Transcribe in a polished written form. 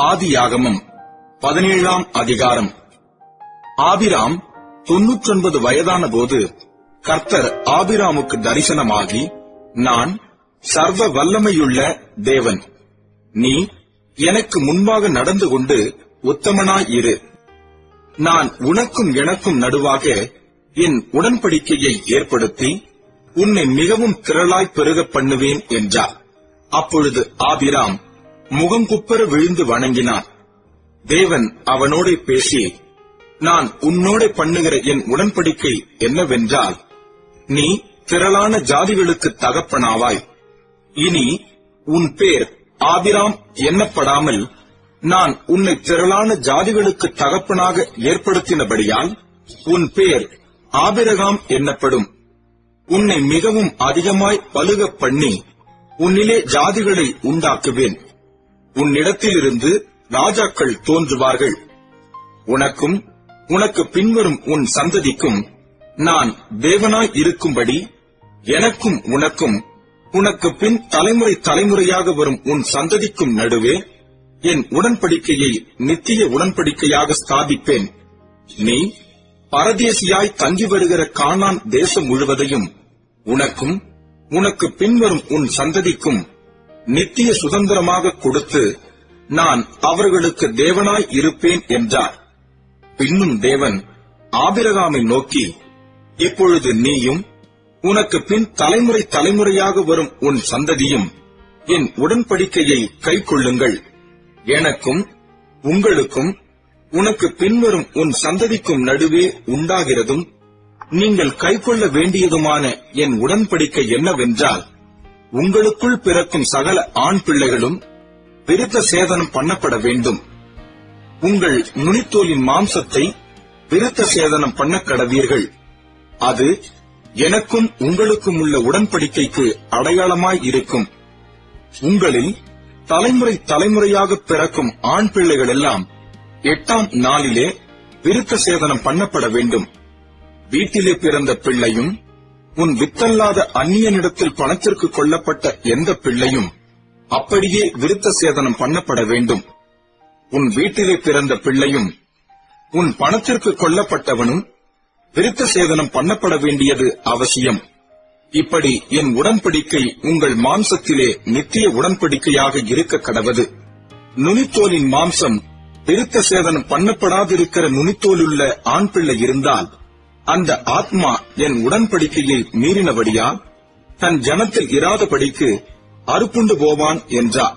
ஆதியாகமம் 17ஆம் அதிகாரம். ஆபிராம் 99 வயதான போது கர்த்தர் ஆபிராமுக்கு தரிசனமாகி, நான் சர்வ வல்லமையுள்ள தேவன், நீ எனக்கு முன்பாக நடந்து கொண்டு உத்தமனாயிரு. நான் உனக்கும் எனக்கும் நடுவாக என் உடன்படிக்கையை ஏற்படுத்தி உன்னை மிகவும் திரளாய் பெருகப் பண்ணுவேன் என்றார். அப்பொழுது ஆபிராம் முகங்குப்புற விழுந்து வணங்கினான். தேவன் அவனோட பேசி, நான் உன்னோட பண்ணுகிற என் உடன்படிக்கை என்னவென்றால், நீ திரளான ஜாதிகளுக்கு தகப்பனாவாய். இனி உன் பேர் ஆபிராம் எண்ணப்படாமல் நான் உன்னை திரளான ஜாதிகளுக்கு தகப்பனாக ஏற்படுத்தினபடியால் உன் பேர் ஆபிரகாம் எண்ணப்படும். உன்னை மிகவும் அதிகமாய் பலுகப் பண்ணி உன்னிலே ஜாதிகளை உண்டாக்குவேன். உன்னிடத்திலிருந்து ராஜாக்கள் தோன்றுவார்கள். உனக்கும் உனக்கு பின்வரும் உன் சந்ததிக்கும் நான் தேவனாய் இருக்கும்படி எனக்கும் உனக்கும் உனக்கு பின் தலைமுறை தலைமுறையாக வரும் உன் சந்ததிக்கும் நடுவே என் உடன்படிக்கையை நித்திய உடன்படிக்கையாக ஸ்தாபிப்பேன். நீ பரதேசியாய் தங்கி வருகிற கானான் தேசம் முழுவதையும் உனக்கும் உனக்கு பின்வரும் உன் சந்ததிக்கும் நித்திய சுதந்திரமாக கொடுத்து நான் அவர்களுக்கு தேவனாய் இருப்பேன் என்றார். பின்னும் தேவன் ஆபிரகாமை நோக்கி, இப்பொழுது நீயும் உனக்கு பின் தலைமுறை தலைமுறையாக வரும் உன் சந்ததியும் என் உடன்படிக்கையை கைக்கொள்ளுங்கள். எனக்கும் உங்களுக்கும் உனக்கு பின்வரும் உன் சந்ததிக்கும் நடுவே உண்டாகிறதும் நீங்கள் கைக்கொள்ள வேண்டியதுமான என் உடன்படிக்கை என்னவென்றால், உங்களுக்குள் பிறக்கும் சகல ஆண் பிள்ளைகளும் விருத்த சேதனம் பண்ணப்பட வேண்டும். உங்கள் நுனித்தோலின் மாம்சத்தை விருத்த சேதனம் பண்ண கடவீர்கள். அது எனக்கும் உங்களுக்கும் உள்ள உடன்படிக்கைக்கு அடையாளமாய் இருக்கும். உங்களில் தலைமுறை தலைமுறையாக பிறக்கும் ஆண் பிள்ளைகள் எல்லாம் 8ஆம் நாளிலே விருத்த சேதனம் பண்ணப்பட வேண்டும். வீட்டிலே பிறந்த பிள்ளையும் உன் வித்தல்லாத அந்நியனிடத்தில் பணத்திற்கு கொல்லப்பட்ட எந்த பிள்ளையும் அப்படியே விருத்த சேதனம் பண்ணப்பட வேண்டும். உன் வீட்டிலே பிறந்த பிள்ளையும் உன் பணத்திற்கு கொல்லப்பட்டவனும் விருத்த சேதனம் பண்ணப்பட வேண்டியது அவசியம். இப்படி என் உடன்படிக்கை உங்கள் மாம்சத்திலே நித்திய உடன்படிக்கையாக இருக்க கடவது. நுனித்தோலின் மாம்சம் விருத்த சேதனம் பண்ணப்படாதிருக்கிற நுனித்தோலுள்ள ஆண் பிள்ளை இருந்தால் அந்த ஆத்மா என் உடன்படிக்கையை மீறினபடியா தன் ஜனத்தில் இராதபடிக்கு அறுப்புண்டு போவான் என்றார்.